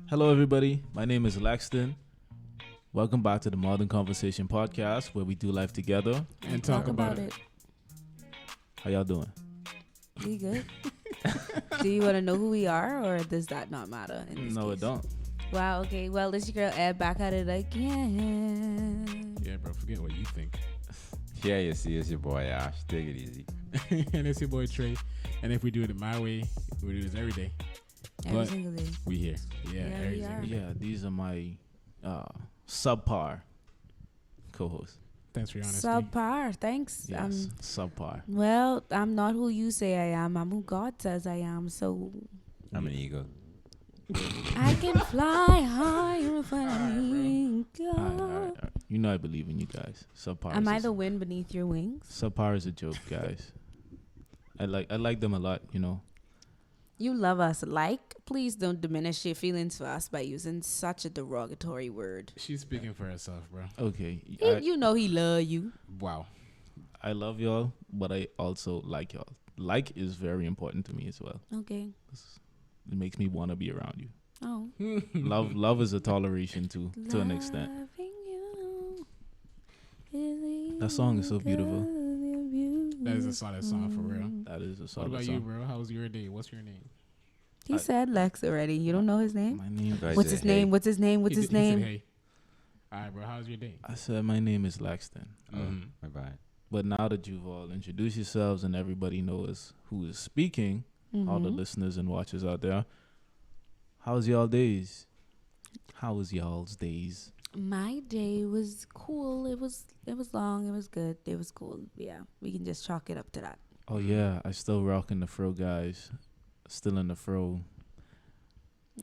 Hello, everybody. My name is Lexton. Welcome back to the Modern Conversation podcast, where we do life together and talk about it. How y'all doing? We good? Do you want to know who we are, or does that not matter? No, it don't. Wow. Okay. Well, this your girl Ed back at it again. Yeah, bro. Forget what you think. Yeah, you see, it's your boy Ash. Take it easy. And it's your boy Trey. And if we do it my way, we do this every day. Every single day. We here. Yeah, Yeah, every we single are. day. Yeah, these are my subpar co-hosts. Thanks for your honesty. Subpar. Thanks. Yes, subpar. Well, I'm not who you say I am. I'm who God says I am. So I'm an eagle. I can fly high if I need All right. go. You know I believe in you guys. Subpar. Am I is the wind beneath your wings? subpar is a joke, guys. I like them a lot. You know. You love us. Please don't diminish your feelings for us by using such a derogatory word. She's speaking for herself, bro. Okay. You know he love you. Wow. I love y'all, but I also like y'all. Like is very important to me as well. Okay. It makes me want to be around you. Oh. Love is a toleration to an extent. Loving you is That song is so beautiful. That is a solid song for real. That is a What solid about song. you, bro? How was your day? What's your name? He said Lex already. You don't know his name? My name. Guys What's say, his name? hey. What's his name? What's his He said, name? hey. All right, bro. How's your day? I said my name is Lexton. Mhm. My bad. But now that you've all introduced yourselves and everybody knows who is speaking, all the Mhm. listeners and watchers out there, how's y'all days? How was y'all's days? My day was cool. It was long. It was good. It was cool. Yeah, we can just chalk it up to that. Oh yeah, I still rocking the fro, guys. Still in the fro.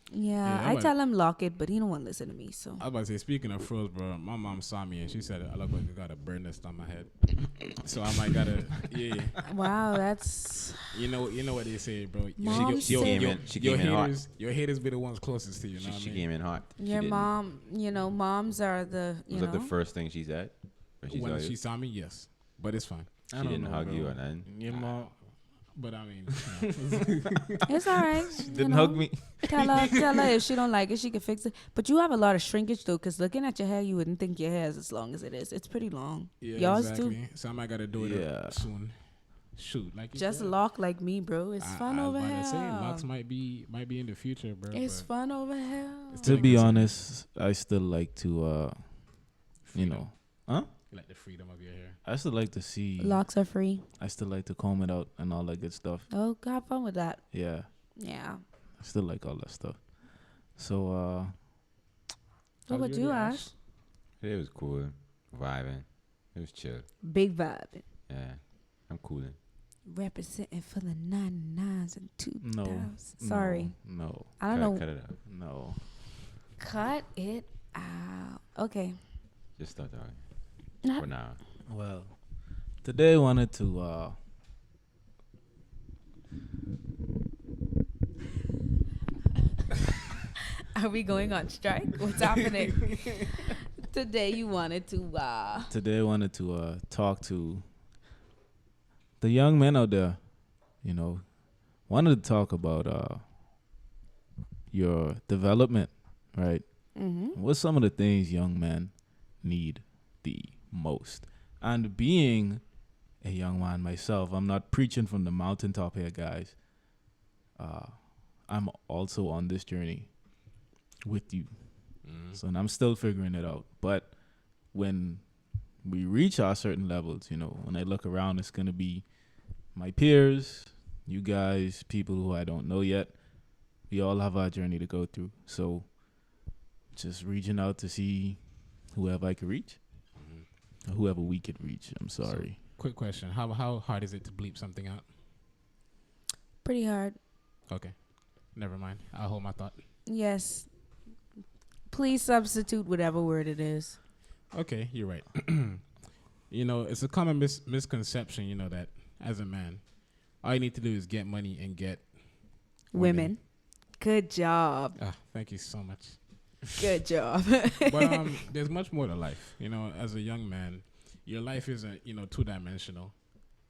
Yeah, I'm I like- tell him lock it, but he don't want to listen to me. So I was about to say, speaking of froze, bro, my mom saw me and she said I look like I got a burn nest on my head. So I might gotta, yeah. wow, that's You know what they say, bro. Mom She said- came in. She came in hot. Your haters be the ones closest to you. Know what I She mean? came in hot. She your didn't- mom. You know, moms are the Was that the first thing she said? When she saw When you? she saw me, yes, but it's fine. I She don't didn't know, hug bro. you or nothing. Your mom But I mean, It's all right. didn't hug me. Tell her if she don't like it, she can fix it. But you have a lot of shrinkage though, because looking at your hair, you wouldn't think your hair is as long as it is. It's pretty long. yeah, Yours exactly. So I might gotta do it Yeah. soon. Shoot, like you Just said. lock like me, bro. It's fun I was over about here. to say, locks might be in the future, bro. It's but fun over here. To be Consider- honest, I still like to, you freedom. know, huh? You like the freedom of your hair. I still like to see. Locks are free. I still like to comb it out and all that good stuff. Oh, have fun with that. Yeah, Yeah. I still like all that stuff. So, What How's about your you, day, Ash? It was cool. Vibing. It was chill. Big vibe. Yeah. I'm cooling. Representing for the 99s and 2000s. no, Sorry. no, I don't know. Cut it out. no. Cut it out. Okay. Just start talking. Nah. For now. Well, today I wanted to. Are we going on strike? What's happening? Today you wanted to Today I wanted to talk to the young men out there. You know, wanted to talk about your development, right? What's some of the things young men need the most? And being a young man myself, I'm not preaching from the mountaintop here, guys. I'm also on this journey with you. So, and I'm still figuring it out. But when we reach our certain levels, you know, when I look around, it's going to be my peers, you guys, people who I don't know yet. We all have our journey to go through. So just reaching out to see whoever I could reach, or whoever we could reach. I'm sorry. Quick question: How hard is it to bleep something out? pretty hard. Okay, never mind. I'll hold my thought. Yes. Please substitute whatever word it is. Okay, you're right. You know, it's a common misconception, you know, that as a man, all you need to do is get money and get Women. Good job. Thank you so much. Good job. But there's much more to life. You know, as a young man, your life isn't, you know, two-dimensional.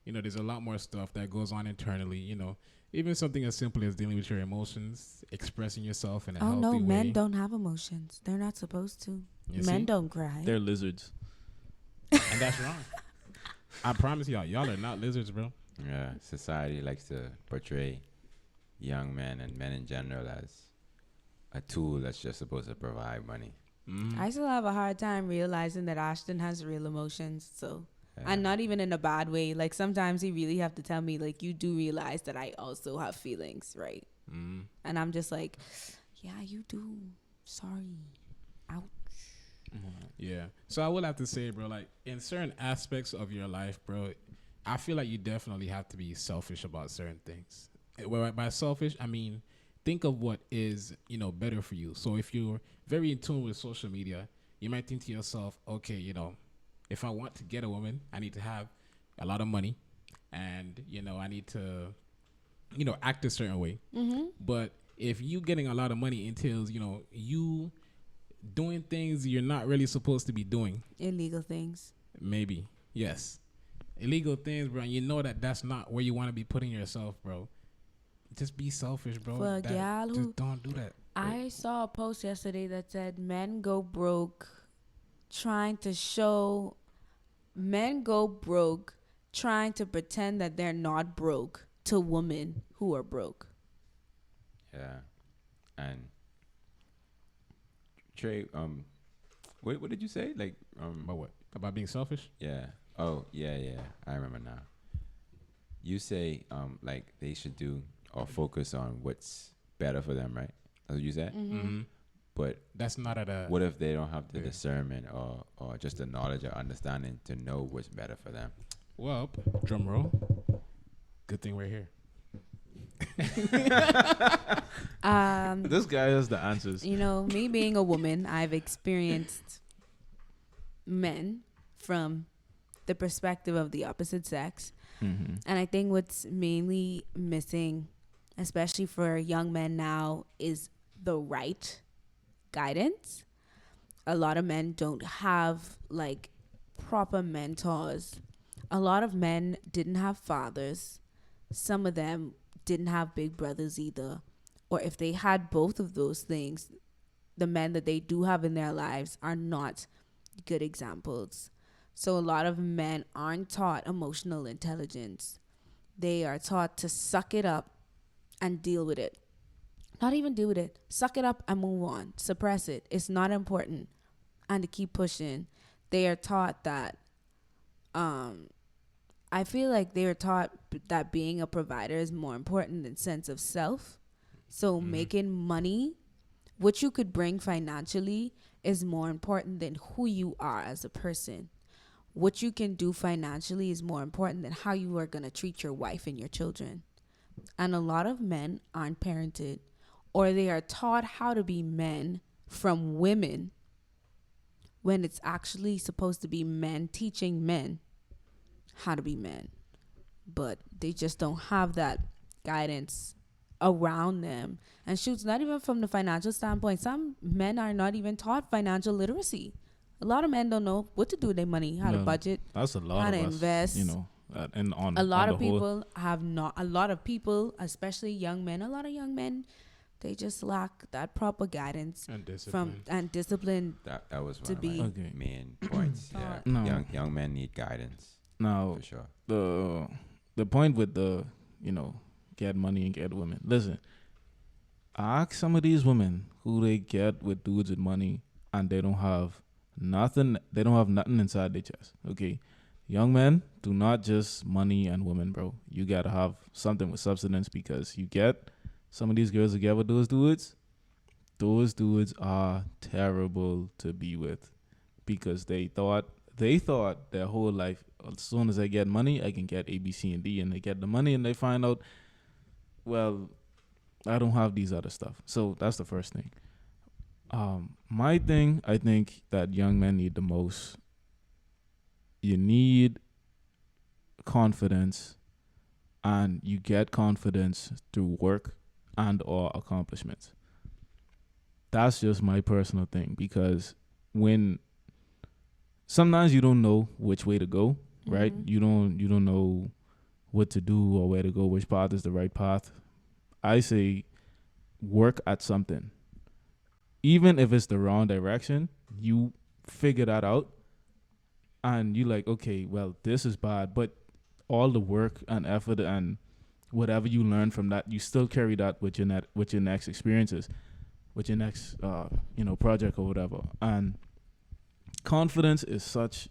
You know, there's a lot more stuff that goes on internally. You know, Even something as simple as dealing with your emotions, expressing yourself in a Oh healthy no, way. men don't have emotions. They're not supposed to. You Men see? don't cry. They're lizards. And that's wrong. I promise y'all are not lizards, bro. Yeah, society likes to portray young men and men in general as a tool that's just supposed to provide money. I still have a hard time realizing that Ashton has real emotions. So, and not even in a bad way. Like sometimes he really have to tell me, like, you do realize that I also have feelings, right? And I'm just like, yeah, you do. Sorry. Ouch. Yeah. So I would have to say, bro, like in certain aspects of your life, bro, I feel like you definitely have to be selfish about certain things. Well, by selfish, I mean think of what is, better for you. So if you're very in tune with social media, you might think to yourself, okay, if I want to get a woman, I need to have a lot of money and, I need to, act a certain way. But if you getting a lot of money entails, you doing things you're not really supposed to be doing. Illegal things. Maybe. Yes. Illegal things, bro. And you know that that's not where you want to be putting yourself, bro. Just be selfish, bro. For a gal who- just don't do that. I saw a post yesterday that said men go broke trying to pretend that they're not broke to women who are broke. Yeah, and Trey, what did you say? Like, About what? About being selfish? yeah. Oh, yeah. I remember now. You say, like they should do or focus on what's better for them, right? That's what you said. Mm-hmm. But That's not at a. what if they don't have the discernment or just the knowledge or understanding to know what's better for them? Well, drum roll. Good thing we're here. This guy has the answers. Me being a woman, I've experienced men from the perspective of the opposite sex. Mm-hmm. And I think what's mainly missing, especially for young men now, is the right guidance. A lot of men don't have like proper mentors. A lot of men didn't have fathers. Some of them didn't have big brothers either. Or if they had both of those things, the men that they do have in their lives are not good examples. So a lot of men aren't taught emotional intelligence. They are taught to suck it up and deal with it. Not even deal with it. Suck it up and move on. Suppress it. It's not important. And to keep pushing. They are taught that I feel like they are taught that being a provider is more important than sense of self. So making money, what you could bring financially, is more important than who you are as a person. What you can do financially is more important than how you are going to treat your wife and your children. And a lot of men aren't parented, or they are taught how to be men from women when it's actually supposed to be men teaching men how to be men. But they just don't have that guidance around them. And shoot, not even from the financial standpoint. Some men are not even taught financial literacy. A lot of men don't know what to do with their money, how to budget, That's a lot how of to us, invest. And on A lot on of the whole- people have not. A lot of people, especially young men, a lot of young men, they just lack that proper guidance And discipline. and discipline. That was one To of be- my Okay. main points. Yeah, No. young men need guidance Now for sure. the point with the get money and get women. Listen, ask some of these women who they get with dudes with money and they don't have nothing. They don't have nothing inside their chest. Okay, young men do not just money and women, bro. You gotta have something with substance because you get some of these girls together with those dudes. Those dudes are terrible to be with because they thought their whole life, as soon as I get money, I can get A, B, C, and D, and they get the money and they find out, well, I don't have these other stuff. So that's the first thing. My thing, I think that young men need the most. You need confidence, and you get confidence through work and or accomplishments. That's just my personal thing because when sometimes you don't know which way to go, right? You don't know what to do or where to go, which path is the right path, I say work at something. Even if it's the wrong direction, you figure that out and you like, okay, well, this is bad, but all the work and effort and whatever you learn from that, you still carry that with your next experiences, with your next project or whatever. And confidence is such.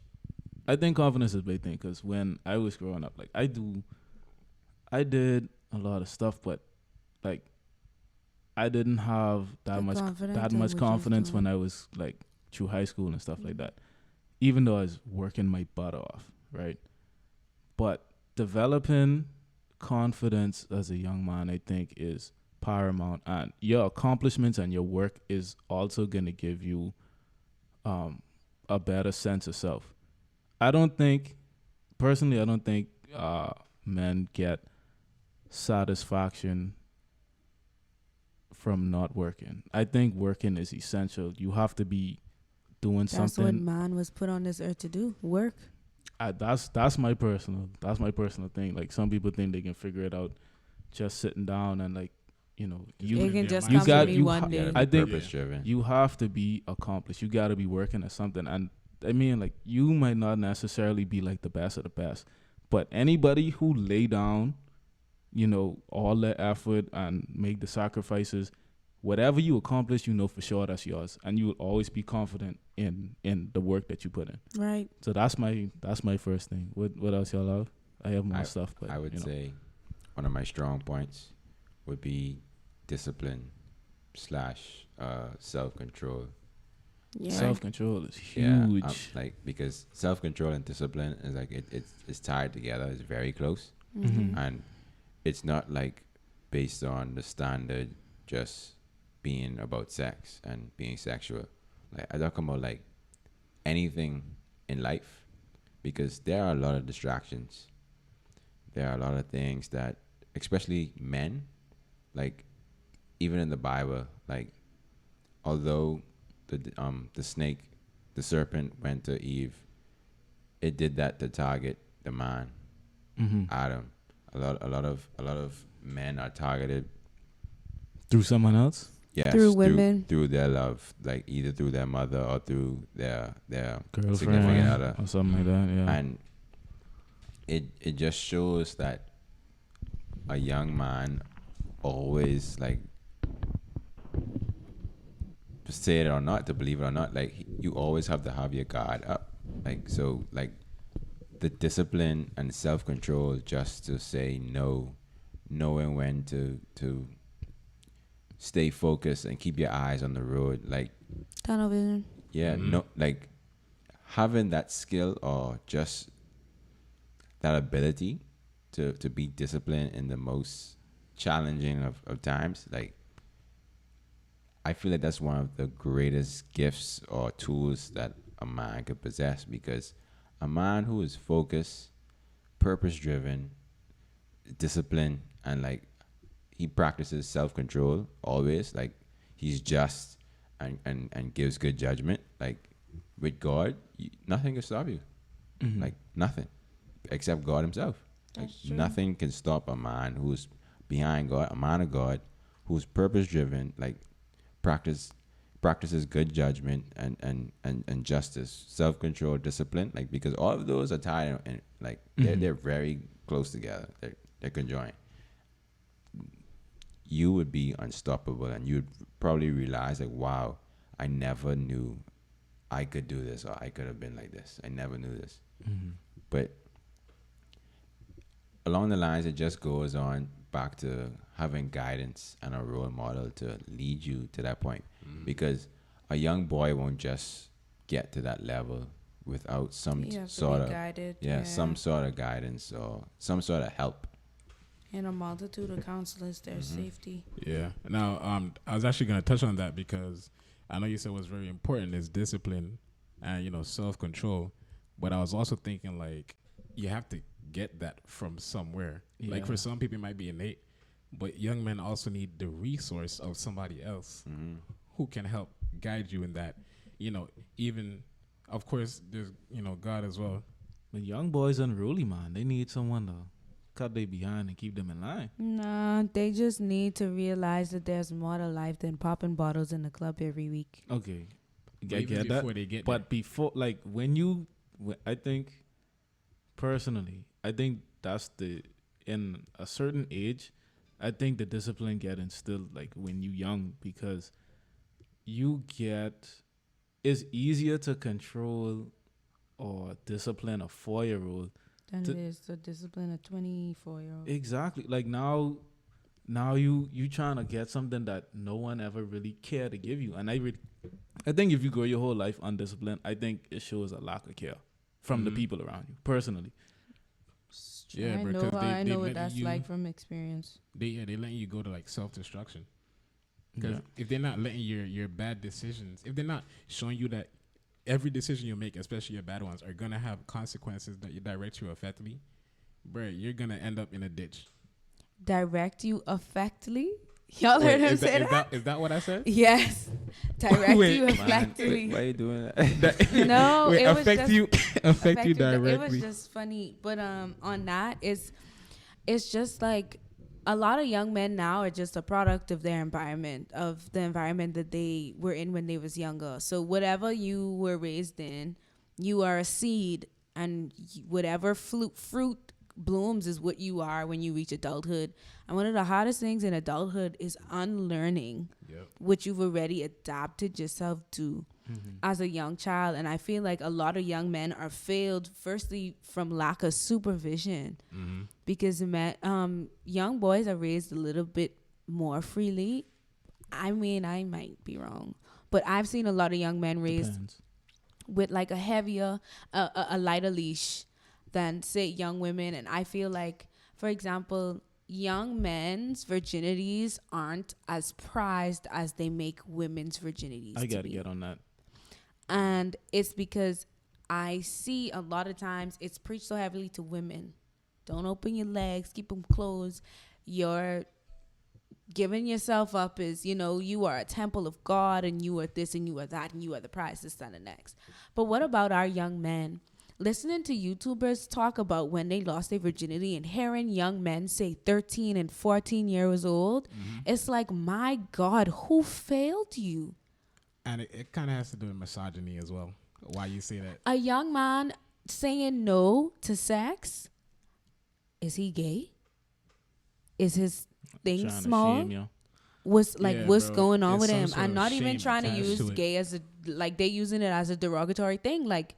I think confidence is a big thing because when I was growing up, like I did a lot of stuff, but like I didn't have that much confidence when I was like through high school and stuff like that. Even though I was working my butt off, right? But developing confidence as a young man, I think, is paramount, and your accomplishments and your work is also gonna give you a better sense of self. I don't think men get satisfaction from not working. I think working is essential. You have to be doing something. That's what man was put on this earth to do. Work. That's my personal thing. Like some people think they can figure it out just sitting down and like it can just come to me one day. I think purpose-driven. you have to be accomplished. You got to be working at something. And I mean, like you might not necessarily be like the best of the best, but anybody who lay down, all their effort and make the sacrifices, whatever you accomplish, for sure that's yours, and you will always be confident in the work that you put in. Right. So that's my first thing. What else y'all have? I have more stuff, but I would say one of my strong points would be discipline / self-control. Yeah. Self-control is huge. Because self-control and discipline is like it's tied together. It's very close, and it's not like based on the standard just being about sex and being sexual. Like I talk about like anything in life, because there are a lot of distractions. There are a lot of things that, especially men, like even in the Bible, like although the snake, the serpent went to Eve, it did that to target the man, Adam. A lot of men are targeted through someone else. Yes, through women, through their love, like either through their mother or through their girlfriend significant other or something like that. Yeah, and it just shows that a young man always, like, to say it or not, to believe it or not, like you always have to have your guard up, like so, like the discipline and self-control just to say no, knowing when to stay focused and keep your eyes on the road, like tunnel vision. Yeah, no, like having that skill or just that ability to be disciplined in the most challenging of times, like I feel like that's one of the greatest gifts or tools that a man could possess, because a man who is focused, purpose-driven, disciplined, and like he practices self-control always, like he's just and gives good judgment, like with God, nothing can stop you. Like nothing except God himself. Like nothing can stop a man who's behind God, a man of God who's purpose-driven, like practices good judgment and justice, self-control, discipline, like because all of those are tied and like they're very close together. They're conjoined. You would be unstoppable, and you'd probably realize like, wow, I never knew I could do this, or I could have been like this. I never knew this. But along the lines, it just goes on back to having guidance and a role model to lead you to that point. Because a young boy won't just get to that level without some sort of guided, some sort of guidance or some sort of help. And a multitude of counselors, their safety. Yeah. Now, I was actually going to touch on that because I know you said what's very important is discipline and, self-control. But I was also thinking, like, you have to get that from somewhere. Yeah. Like, for some people, it might be innate. But young men also need the resource of somebody else who can help guide you in that. Even, of course, there's, God as well. But young boys unruly, man. They need someone to cut they behind and keep them in line. Nah, they just need to realize that there's more to life than popping bottles in the club every week. Okay, I Even get before that. they get But before, like I think personally, I think that's in a certain age, I think the discipline get instilled like when you young because it's easier to control or discipline a 4-year-old. Than it is to discipline a 24-year-old. Exactly. Like now you trying to get something that no one ever really cared to give you. And I think if you go your whole life undisciplined, I think it shows a lack of care from the people around you, personally. Yeah, I bro, know, 'cause I they know what letting that's you- like from experience. They letting you go to like self-destruction. Because Yeah. if they're not letting your bad decisions, if they're not showing you that every decision you make, especially your bad ones, are gonna have consequences that you direct you effectively, bro, you're gonna end up in a ditch. Direct you effectively? Y'all Wait, heard him is say that, that? is that what I said? Yes. Direct Wait, you man, effectively. Why are you doing that? No, Wait, it was affect just you, affect you It was directly. just funny, but on that it's just like a lot of young men now are just a product of their environment, of the environment that they were in when they was younger. So whatever you were raised in, you are a seed, and whatever fruit blooms is what you are when you reach adulthood. And one of the hardest things in adulthood is unlearning Yep. what you've already adapted yourself to as a young child. And I feel like a lot of young men are failed firstly from lack of supervision, because young boys are raised a little bit more freely. I mean, I might be wrong, but I've seen a lot of young men raised Depends. with like a heavier a lighter leash than say young women. And I feel like, for example, young men's virginities aren't as prized as they make women's virginities I to gotta be. get on that. And it's because I see a lot of times it's preached so heavily to women. Don't open your legs, keep them closed. You're giving yourself up as, you are a temple of God, and you are this and you are that, and you are the prize, this and the next. But what about our young men? Listening to YouTubers talk about when they lost their virginity and hearing young men say 13 and 14 years old, it's like, my God, who failed you? And it kind of has to do with misogyny as well. Why you say that? A young man saying no to sex, is he gay? Is his thing Trying to small? shame you. What's Yeah, what's bro. going on There's with some him? sort I'm of not even shame trying to attached use to it. gay as they using it as a derogatory thing. Like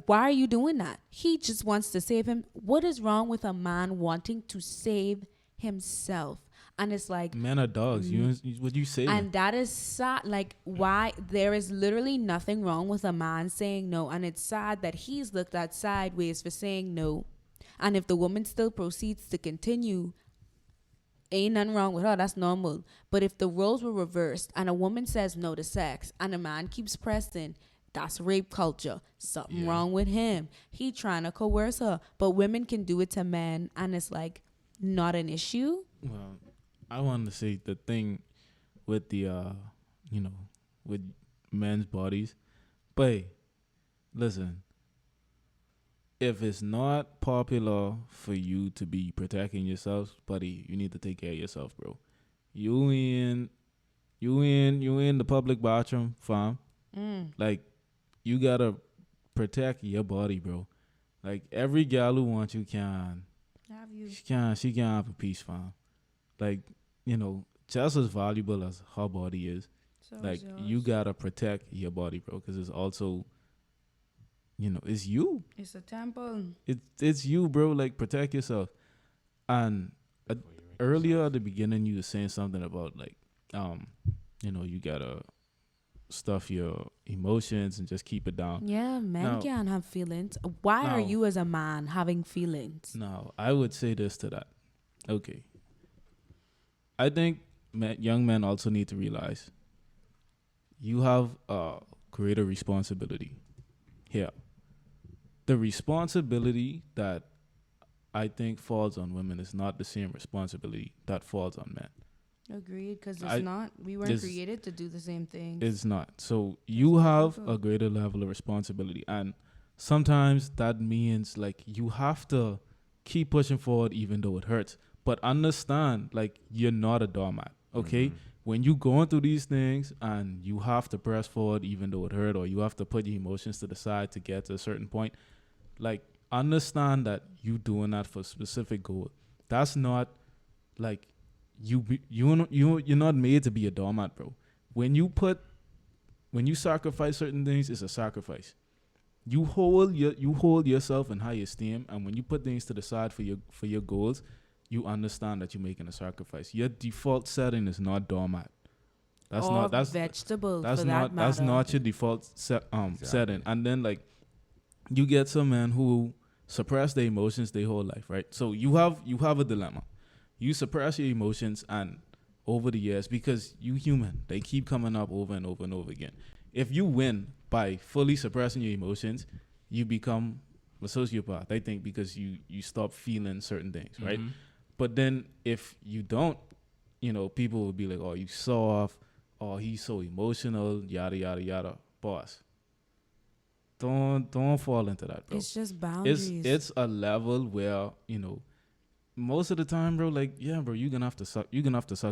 why are you doing that? He just wants to save him. What is wrong with a man wanting to save himself? And it's like, Men are dogs. Would you say? and that is sad. Like, why? There is literally nothing wrong with a man saying no. And it's sad that he's looked at sideways for saying no. And if the woman still proceeds to continue, ain't nothing wrong with her. That's normal. But if the roles were reversed and a woman says no to sex and a man keeps pressing, that's rape culture. Something wrong with him. He trying to coerce her. But women can do it to men, and it's like not an issue. Well, I wanted to say the thing with the, with men's bodies. But hey, listen, if it's not popular for you to be protecting yourself, buddy, you need to take care of yourself, bro. You in the public bathroom, fam. Like, you gotta protect your body, bro. Like, every gal who wants you can. She can have a piece, fam. Like, just as valuable as her body is. So Like, you gotta protect your body, bro, because it's also, it's you. It's a temple. It's you, bro. Like, protect yourself. And earlier at the beginning, you were saying something about like, you gotta stuff your emotions and just keep it down. Yeah, men Now- can't have feelings. Why are Now- you as a man having feelings? Now, I would say this to that. Okay. I think young men also need to realize you have a greater responsibility here. The responsibility that I think falls on women is not the same responsibility that falls on men. Agreed, because I- we weren't this- created to do the same thing. It's not. So you have a greater level of responsibility. And sometimes that means like you have to keep pushing forward even though it hurts. But understand, like, you're not a doormat, okay? When you going through these things and you have to press forward even though it hurt, or you have to put your emotions to the side to get to a certain point, like, understand that you doing that for a specific goal. That's not, like, you're not made to be a doormat, bro. When you sacrifice certain things, it's a sacrifice. You hold yourself in high esteem, and when you put things to the side for your goals, you understand that you're making a sacrifice. Your default setting is not doormat. That's vegetables. That's for not that matter. that's not your default setting. And then, like, you get some men who suppress their emotions their whole life, right? So you have a dilemma. You suppress your emotions, and over the years, because you human, they keep coming up over and over and over again. If you win by fully suppressing your emotions, you become a sociopath, I think, because you stop feeling certain things, right? But then if you don't, people will be like, oh, you soft, or he's so emotional, yada, yada, yada. Boss, don't fall into that, bro. It's just boundaries. It's a level where, most of the time, bro, like, yeah, bro, you're gonna have to suck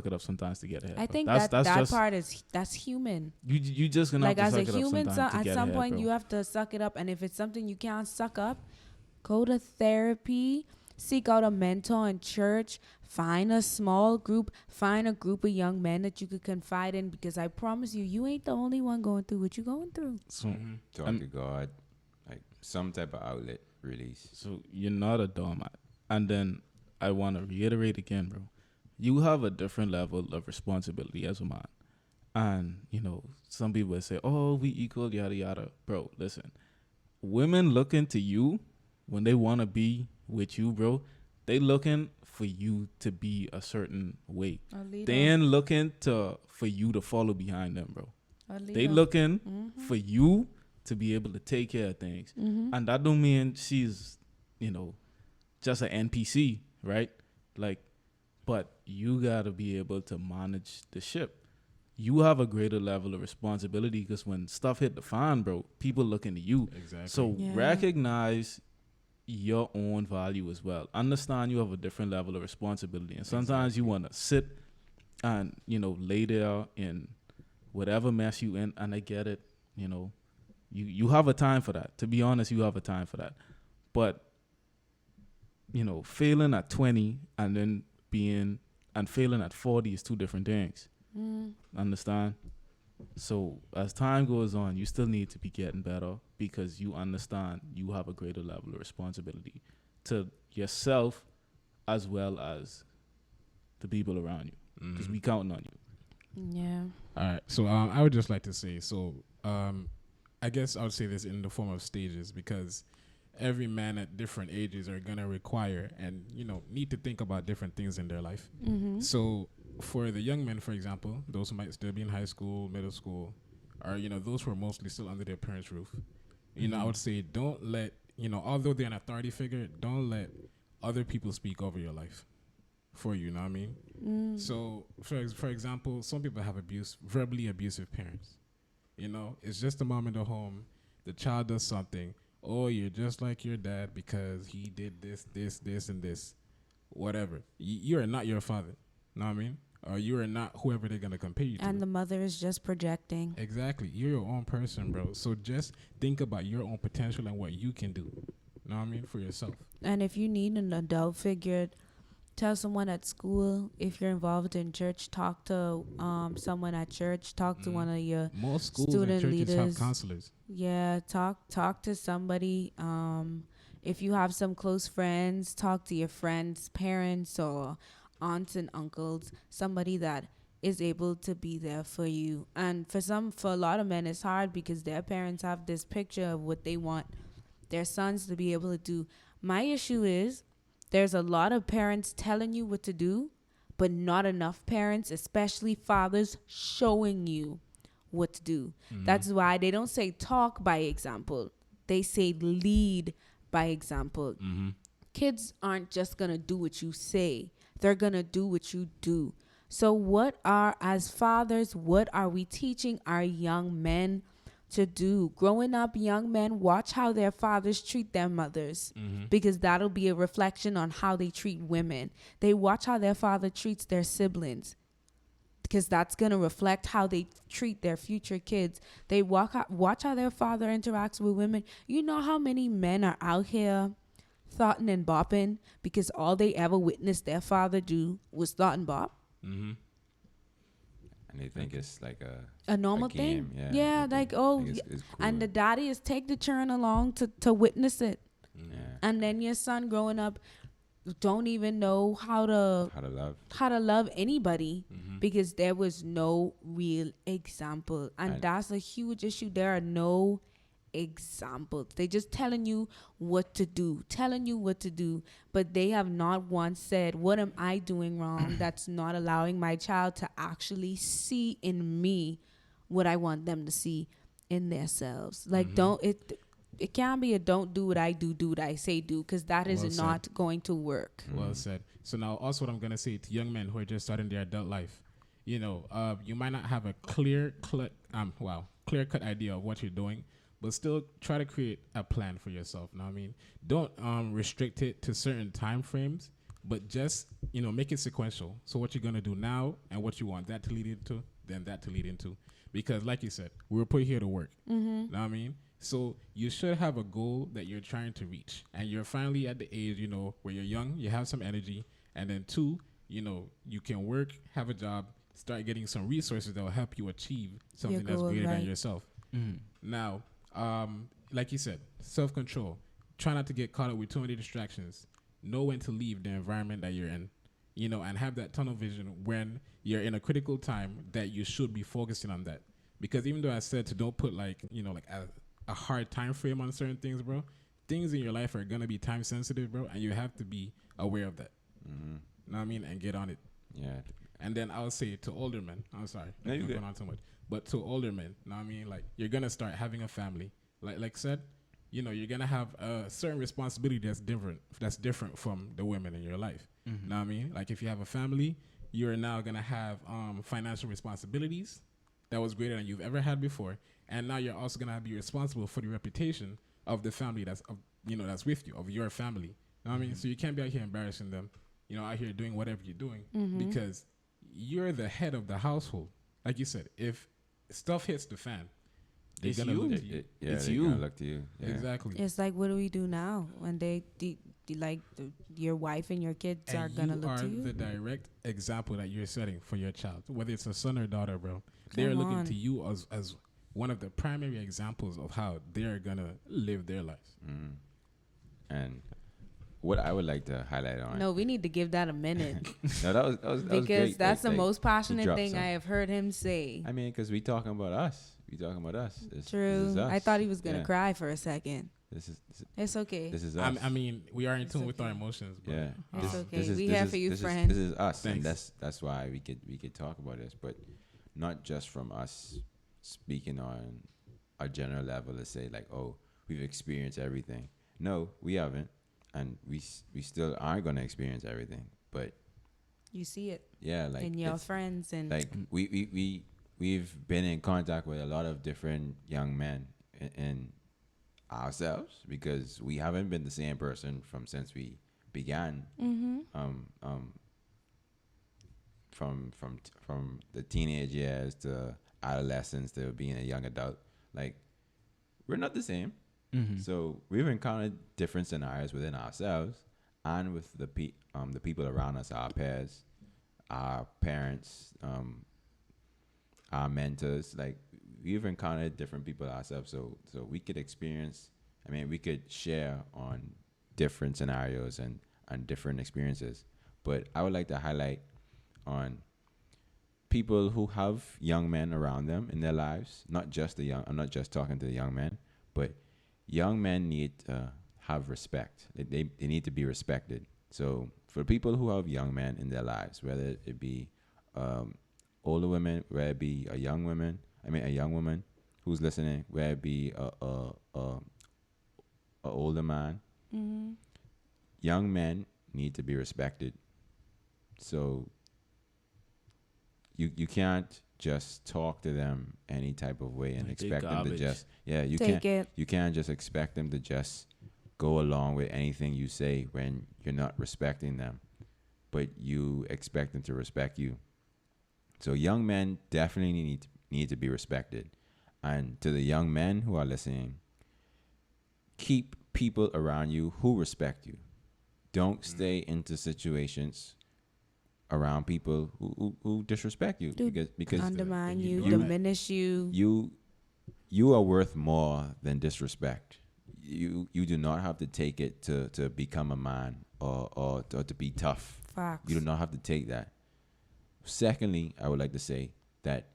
it up sometimes to get ahead. I bro. think that's that just, part that's human. you just gonna Like, have as to a suck it up human, sometimes to at get some ahead, point bro. you have to suck it up, and if it's something you can't suck up, go to therapy, seek out a mentor in church, find a small group, find a group of young men that you could confide in, because I promise you ain't the only one going through what you're going through. So, Talk to God, like some type of outlet release. so you're not a doormat. And then I want to reiterate again, bro. You have a different level of responsibility as a man. And, some people will say, oh, we equal, yada, yada. Bro, listen. Women looking to you when they want to be with you, bro, they looking for you to be a certain way. They ain't looking for you to follow behind them, bro. They looking for you to be able to take care of things. And that don't mean she's, just an NPC, right? Like, but you got to be able to manage the ship. You have a greater level of responsibility, because when stuff hit the fan, bro, people looking to you. Exactly. So recognize your own value as well. Understand you have a different level of responsibility. And sometimes you want to sit and, lay there in whatever mess you in. And I get it, you have a time for that. To be honest, you have a time for that. But, failing at 20 and then failing at 40 is two different things. Understand? So as time goes on, you still need to be getting better, because you understand you have a greater level of responsibility to yourself as well as the people around you, because we counting on you. Yeah. All right. So I would just like to say, I guess I would say this in the form of stages, because every man at different ages are going to require and, need to think about different things in their life. So for the young men, for example, those who might still be in high school, middle school, or, those who are mostly still under their parents' roof, I would say don't let, although they're an authority figure, don't let other people speak over your life for you, know what I mean? So, for example, some people have verbally abusive parents. It's just a mom in the home. The child does something. Oh, you're just like your dad because he did this, and this. Whatever. You are not your father. Know what I mean? Or you are not whoever they're going to compare you to. And the mother is just projecting. Exactly. You're your own person, bro. So just think about your own potential and what you can do. Know what I mean? For yourself. And if you need an adult figure, tell someone at school. If you're involved in church, talk to someone at church. Talk to one of your most schools student and churches leaders. have counselors. Yeah, talk to somebody. If you have some close friends, talk to your friends' parents or aunts and uncles. Somebody that is able to be there for you. And for a lot of men, it's hard because their parents have this picture of what they want their sons to be able to do. My issue is there's a lot of parents telling you what to do, but not enough parents, especially fathers, showing you what to do. That's why they don't say talk by example. They say lead by example. Kids aren't just going to do what you say. They're going to do what you do. So as fathers, what are we teaching our young men to do. Growing up, young men watch how their fathers treat their mothers, because that'll be a reflection on how they treat women. They watch how their father treats their siblings, because that's going to reflect how they treat their future kids. They watch how their father interacts with women. You know how many men are out here thoughting and bopping because all they ever witnessed their father do was thought and bop? Mm-hmm. And they think it's like A normal game, thing. yeah. Like, it's cool. and the daddy is take the children along to witness it. Yeah. And then your son growing up don't even know how to love anybody, because there was no real example. And that's a huge issue. There are no examples. They just telling you what to do, but they have not once said, what am I doing wrong that's not allowing my child to actually see in me what I want them to see in themselves. Like, it can't be a don't do what I do what I say do, because that is not going to work. Well said. So now also what I'm going to say to young men who are just starting their adult life, you might not have a clear-cut idea of what you're doing, but still try to create a plan for yourself. Know what I mean? Don't restrict it to certain time frames, but just, make it sequential. So what you're going to do now and what you want that to lead into, then that to lead into. Because like you said, we were put here to work. Know what I mean? So you should have a goal that you're trying to reach. And you're finally at the age, where you're young, you have some energy. And then 2, you can work, have a job, start getting some resources that will help you achieve something that's greater than yourself. Now, like you said, self-control. Try not to get caught up with too many distractions. Know when to leave the environment that you're in, and have that tunnel vision when you're in a critical time that you should be focusing on that. Because even though I said to don't put a hard time frame on certain things, bro, things in your life are going to be time sensitive, bro, and you have to be aware of that. Know what I mean? And get on it. Yeah. And then I would say to older men, I'm sorry, I'm not going on too much, but to older men, know what I mean? Like, you're going to start having a family. Like said, you're going to have a certain responsibility that's different from the women in your life. Know what I mean? Like, if you have a family, you're now going to have financial responsibilities that was greater than you've ever had before. And now you're also going to be responsible for the reputation of the family that's with you, of your family. Know what I mean? So you can't be out here embarrassing them, out here doing whatever you're doing, because you're the head of the household. Like you said, if stuff hits the fan, they're going to look to you. It's you. Look to you. Yeah. Exactly. It's like, what do we do now when your wife and your kids are going to look to you? You are the direct example that you're setting for your child, whether it's a son or daughter, bro. They're looking to you as one of the primary examples of how they're going to live their lives. And what I would like to highlight on... No, we need to give that a minute. No, that was because great. That's the most passionate thing I have heard him say. I mean, because we talking about us. True. This is us. I thought he was going to cry for a second. It's okay. This is us. I mean, we are in tune with our emotions. But yeah. It's okay. We here for you, friend. This is us. Thanks. And that's why we could talk about this. But not just from us speaking on a general level to say like, oh, we've experienced everything. No, we haven't, and we still aren't gonna experience everything. But you see it, like in your friends, and like we've been in contact with a lot of different young men in ourselves, because we haven't been the same person since we began. From the teenage years to adolescence to being a young adult, like, we're not the same. So we've encountered different scenarios within ourselves and with the people around us, our peers, our parents, our mentors. Like, we've encountered different people ourselves, so we could experience. I mean, we could share on different scenarios and different experiences. But I would like to highlight on people who have young men around them in their lives. Not just the young. I'm not just talking to the young men, but young men need to have respect. They need to be respected. So for people who have young men in their lives, whether it be older women, whether it be a young woman who's listening, whether it be a older man, young men need to be respected. So you can't just talk to them any type of way and Like they expect them to garbage. just Take it. you can't just expect them to just go along with anything you say when you're not respecting them, but you expect them to respect you. So young men definitely need to be respected. And to the young men who are listening, keep people around you who respect you. Don't stay into situations around people who disrespect you, because Undermine you, you- diminish you. you are worth more than disrespect. You do not have to take it to become a man or to be tough. Facts. You do not have to take that. Secondly, I would like to say that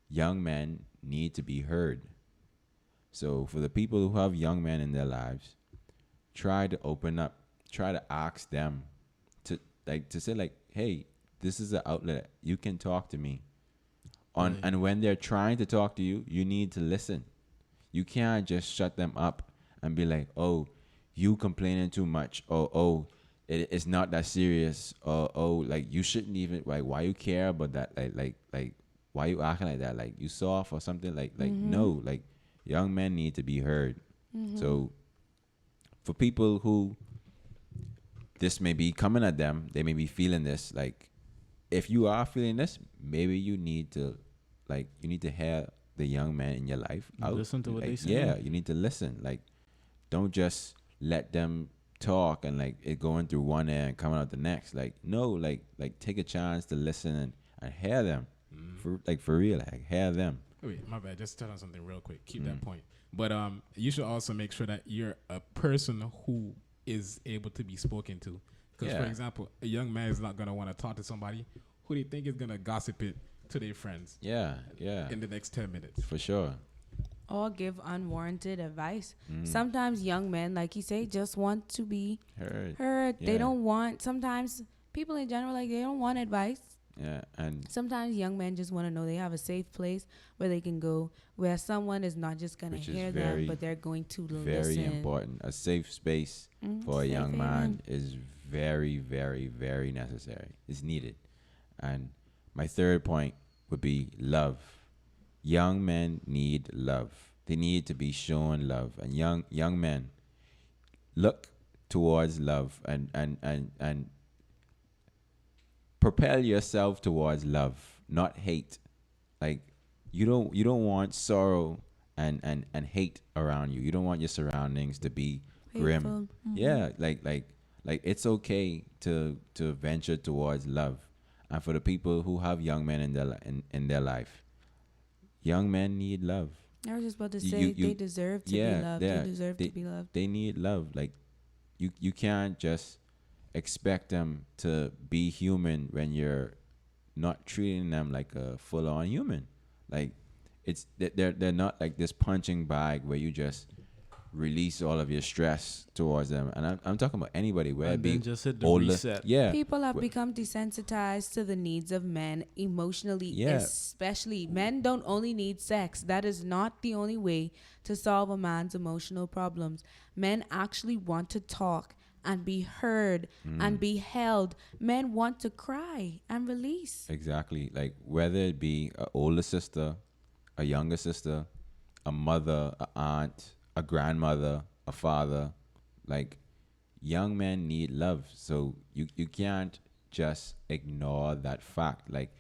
young men need to be heard. So for the people who have young men in their lives, try to open up. Try to ask them to say like, hey, this is an outlet. You can talk to me. Right. And when they're trying to talk to you, you need to listen. You can't just shut them up and be like, oh, you complaining too much. Oh, it's not that serious. Oh, like you shouldn't even, like, why you care about that? Like why you acting like that? Like you soft or something? Like no, like young men need to be heard. So for people who this may be coming at them, they may be feeling this. Like, if you are feeling this, maybe you need to hear the young man in your life out. Listen to what Like, they say. yeah, you need to listen. Like, don't just let them talk and like it going through one ear and coming out the next. Like, no, like take a chance to listen and hear them. For real, like hear them. Wait, my bad. Just tell them something real quick. Keep that point. But you should also make sure that you're a person who is able to be spoken to. Because, for Yeah. example, a young man is not going to want to talk to somebody who they think is going to gossip it to their friends Yeah, in the next 10 minutes. for sure. Or give unwarranted advice. Sometimes young men, like you say, just want to be Heard. heard. Yeah. They don't want, sometimes people in general, like they don't want advice. Yeah, and Sometimes young men just want to know they have a safe place where they can go, where someone is not just going to Which is hear very, them, but they're going to very listen. important. A safe space for a safe young haven. man is very, very, very necessary. It's needed. And my third point would be love. Young men need love. They need to be shown love. And young men, look towards love and propel yourself towards love, not hate. Like you don't want sorrow and hate around you. You don't want your surroundings to be grim. Hateful. Yeah, like it's okay to venture towards love. And for the people who have young men in their life, young men need love. I was just about to You- say you- they deserve to yeah, be loved. yeah, They deserve to be loved. They need love. Like you can't just expect them to be human when you're not treating them like a full-on human. Like they're not like this punching bag where you just release all of your stress towards them. And I'm talking about anybody, whether it And be then just hit the older, reset. yeah, People have become desensitized to the needs of men emotionally, Yeah. especially. Men don't only need sex. That is not the only way to solve a man's emotional problems. Men actually want to talk and be heard and be held. Men want to cry and release. exactly. Like whether it be an older sister, a younger sister, a mother, a aunt, a grandmother, a father, like young men need love. So you can't just ignore that fact. Like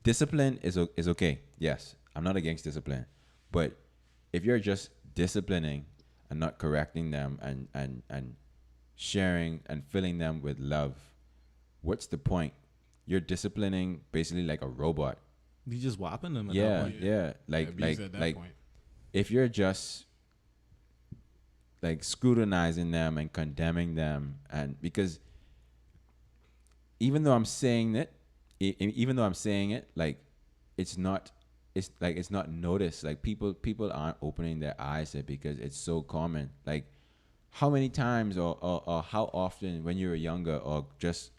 discipline is okay. Yes, I'm not against discipline, but if you're just disciplining and not correcting them and sharing and filling them with love, what's the point? You're disciplining basically like a robot. You just whopping them. At Yeah, that point. yeah. Like Abuse at that like point. if you're just like scrutinizing them and condemning them, and because even though I'm saying it, like it's not noticed. Like people aren't opening their eyes to it because it's so common. Like how many times or how often when you were younger or just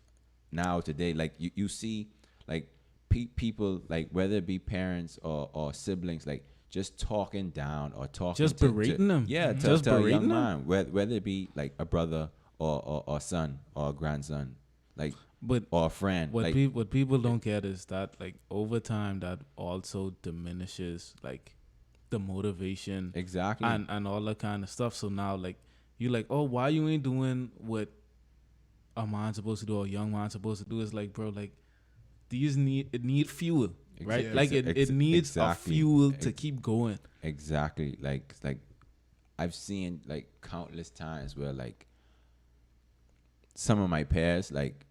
now today, like you see like people, like whether it be parents or siblings, like just talking down or talking Just berating them. Yeah, Mhm. to Just a young berating them. man, whether it be like a brother or son or a grandson. Like But or a friend. what Like, what people don't get is that like over time that also diminishes like the motivation exactly. and all that kind of stuff. So now like you like, oh, why you ain't doing what a man's supposed to do or a young man's supposed to do? Is like, bro, like these need fuel, right? Ex- Like it needs exactly. a fuel to keep going. Exactly. Like I've seen like countless times where like some of my peers, like,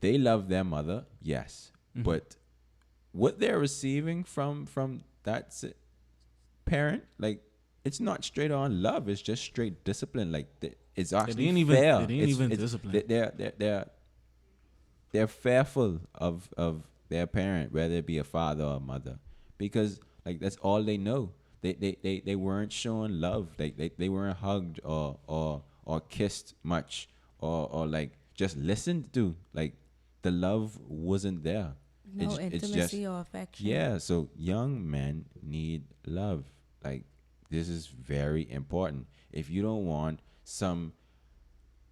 they love their mother, yes, but what they're receiving from that parent, like, it's not straight on love. It's just straight discipline. Like, it's actually fair. It ain't even discipline. They're fearful of their parent, whether it be a father or a mother, because like that's all they know. They weren't shown love. They weren't hugged or kissed much or like just listened to. Like, the love wasn't there. No intimacy or affection. Yeah, so young men need love. Like, this is very important. If you don't want some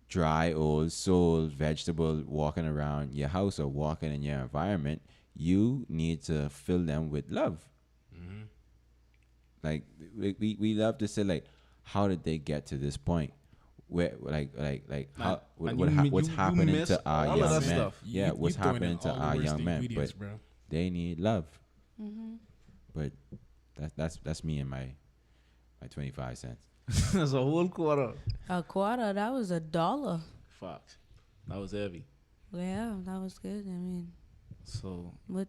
dry old soul vegetable walking around your house or walking in your environment, you need to fill them with love. Like, we love to say, like, how did they get to this point? Where how what's happening to our young men? Stuff. Yeah, what's happening to our young men? But bro. they need love. But that's me and my 25 cents. That's a whole quarter. A quarter, that was $1. Fox. That was heavy. Yeah, that was good. I mean, So what?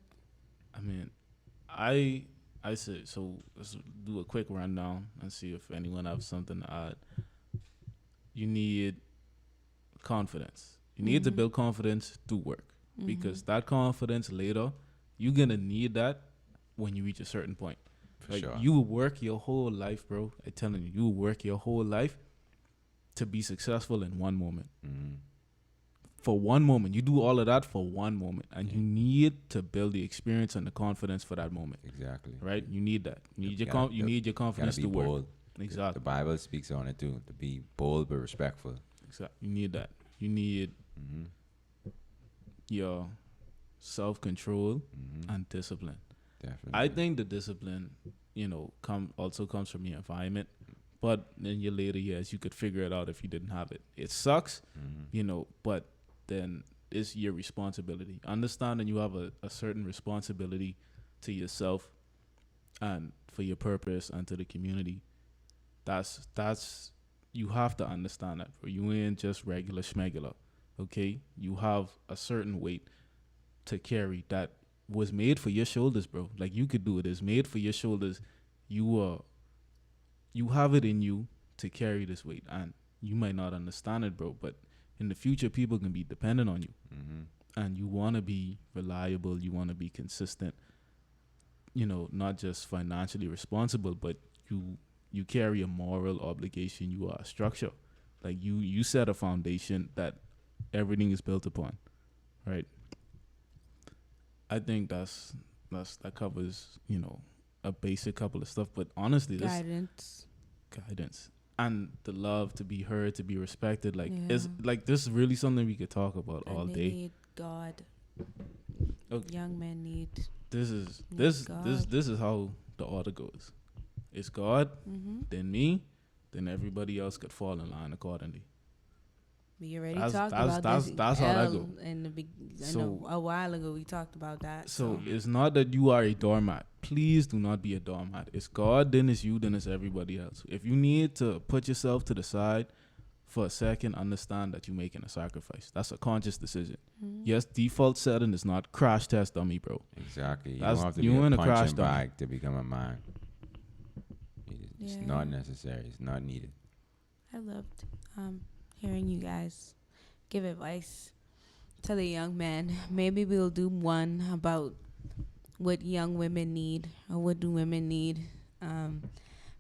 I mean, I said, so let's do a quick rundown and see if anyone has something to add. You need confidence. You need to build confidence through work, because that confidence later, you're gonna need that when you reach a certain point. For sure. You will work your whole life, bro. I'm telling you, you will work your whole life to be successful in one moment. For one moment, you do all of that for one moment, and you need to build the experience and the confidence for that moment. Exactly. Right? You need that. You need You you need your confidence gotta to be work. bold. Exactly. The Bible speaks on it too. To be bold but respectful. Exactly. You need that. You need your self-control and discipline. Definitely. I think the discipline, also comes from your environment, but in your later years, you could figure it out if you didn't have it. It sucks, but then it's your responsibility. Understanding you have a certain responsibility to yourself and for your purpose and to the community. That's you have to understand that, bro. You ain't just regular schmegular, okay? You have a certain weight to carry that was made for your shoulders, bro. Like, you could do it. It's made for your shoulders. You have it in you to carry this weight, and you might not understand it, bro, but in the future, people can be dependent on you. And you want to be reliable. You want to be consistent, not just financially responsible, but you carry a moral obligation. You are a structure. Like, you set a foundation that everything is built upon, right? I think that covers, a basic couple of stuff. But honestly, guidance and the love to be heard, to be respected. Like, it's like, this is really something we could talk about all they day. Need God. Okay. Young men need. This is God. this is how the order goes. It's God, then me, then everybody else could fall in line accordingly. We already That's- talked that's- about that's- this. that's how that go. A while ago, we talked about that. So it's not that you are a doormat. Please do not be a doormat. It's God, then it's you, then it's everybody else. If you need to put yourself to the side for a second, understand that you're making a sacrifice. That's a conscious decision. Yes, default setting is not crash test dummy, bro. Exactly. You That's- don't have to you be in a a crash punching dummy. bag to become a man. It's Yeah. not necessary. It's not needed. I loved hearing you guys give advice to the young men. Maybe we'll do one about what young women need or what do women need.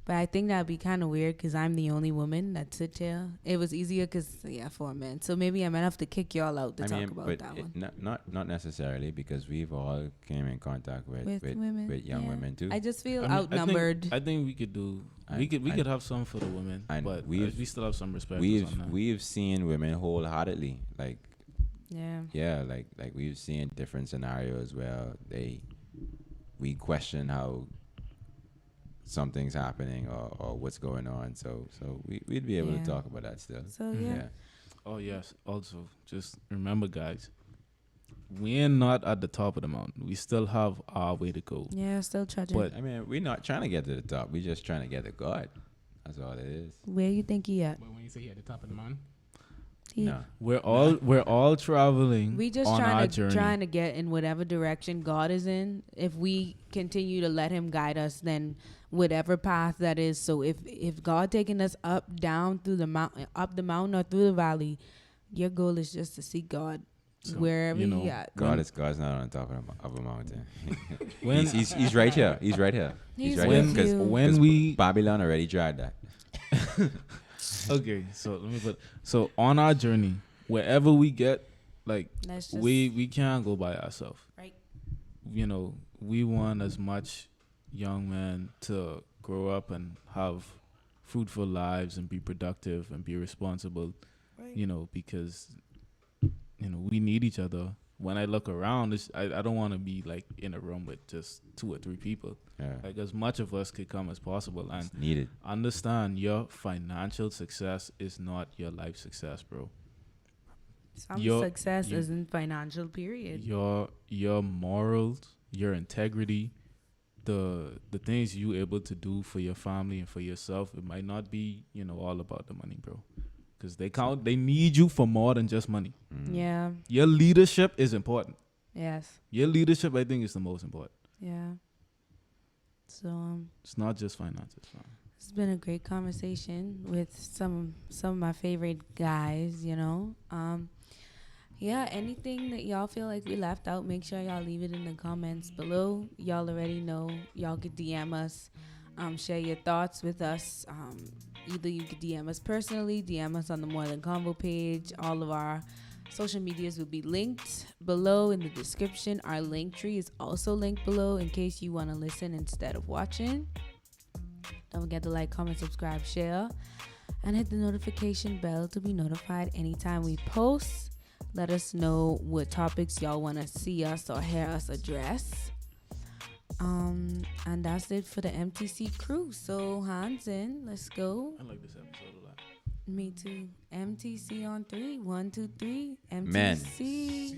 But I think that'd be kind of weird because I'm the only woman that sits here. It was easier because, for men. So maybe I might have to kick y'all out to talk about that one. Not necessarily, because we've all came in contact with women, with young women too. I just feel I mean, outnumbered. I think we could do. We could have some for the women, and but we still have some respect. We've seen women wholeheartedly, like, yeah, like we've seen different scenarios where we question how something's happening or what's going on. So we'd be able to talk about that still. So yeah. Oh yes. Also, just remember, guys, we're not at the top of the mountain. We still have our way to go. Yeah, still trudging. But I mean, we're not trying to get to the top. We're just trying to get to God. That's all it is. Where you think he at? But when you say he at the top of the mountain, No. we're all traveling. We just on our trying journey. to get in whatever direction God is in. If we continue to let him guide us, then whatever path that is. So if God taking us up, down, through the mountain, up the mountain or through the valley, your goal is just to see God So, wherever you know, he at. God's not on top of a mountain. When he's right here. He's right here. He's right with here. you. when we Babylon already tried that. okay, so let me put so on our journey, wherever we get, like Let's just, we can't go by ourselves. Right. You know, we want as much young men to grow up and have fruitful lives and be productive and be responsible. Right. You know, because you know we need each other. When I look around, I don't want to be like in a room with just 2 or 3 people. Yeah. Like as much of us could come as possible, and It's needed. understand your financial success is not your life success, bro. Some your- success your- isn't financial, period. Your morals, your integrity, the things you able to do for your family and for yourself, it might not be, you know, all about the money, bro. Because they need you for more than just money. Yeah. Your leadership is important. Yes. Your leadership, I think, is the most important. Yeah. So It's not just finances. Man. it's been a great conversation with some of my favorite guys, you know. Yeah, anything that y'all feel like we left out, make sure y'all leave it in the comments below. Y'all already know. Y'all could DM us, share your thoughts with us. Either you could DM us personally, DM us on the More Than Convo page. All of our social medias will be linked below in the description. Our link tree is also linked below in case you want to listen instead of watching. Don't forget to like, comment, subscribe, share, and hit the notification bell to be notified anytime we post. Let us know what topics y'all want to see us or hear us address. And that's it for the MTC crew. So Hansen, let's go. I like this episode a lot. Me too. MTC on 3. 1, 2, 3. Man. MTC.